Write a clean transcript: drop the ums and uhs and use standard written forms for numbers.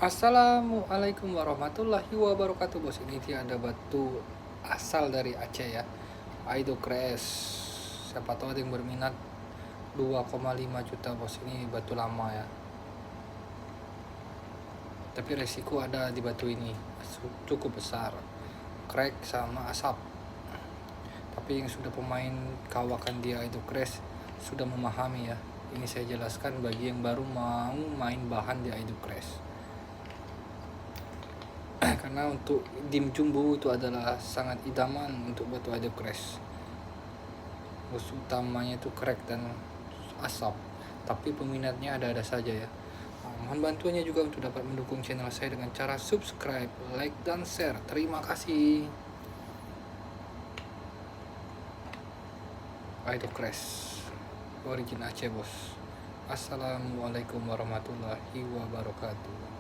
Assalamualaikum warahmatullahi wabarakatuh bos. Ini dia ada batu asal dari Aceh ya, Aido Crash. Siapa tahu ada yang berminat. 2,5 juta bos, ini batu lama ya, tapi resiko ada di batu ini cukup besar, crack sama asap. Tapi yang sudah pemain kawakan dia Aido Crash sudah memahami ya. Ini saya jelaskan bagi yang baru mau main bahan di Aido Crash. Karena untuk dim jumbo itu adalah sangat idaman untuk batu Aido Crash. Musuh utamanya itu crack dan asap, tapi peminatnya ada-ada saja ya. Mohon bantuannya juga untuk dapat mendukung channel saya dengan cara subscribe, like, dan share. Terima kasih. Aido Crash origin Aceh bos. Assalamualaikum warahmatullahi wabarakatuh.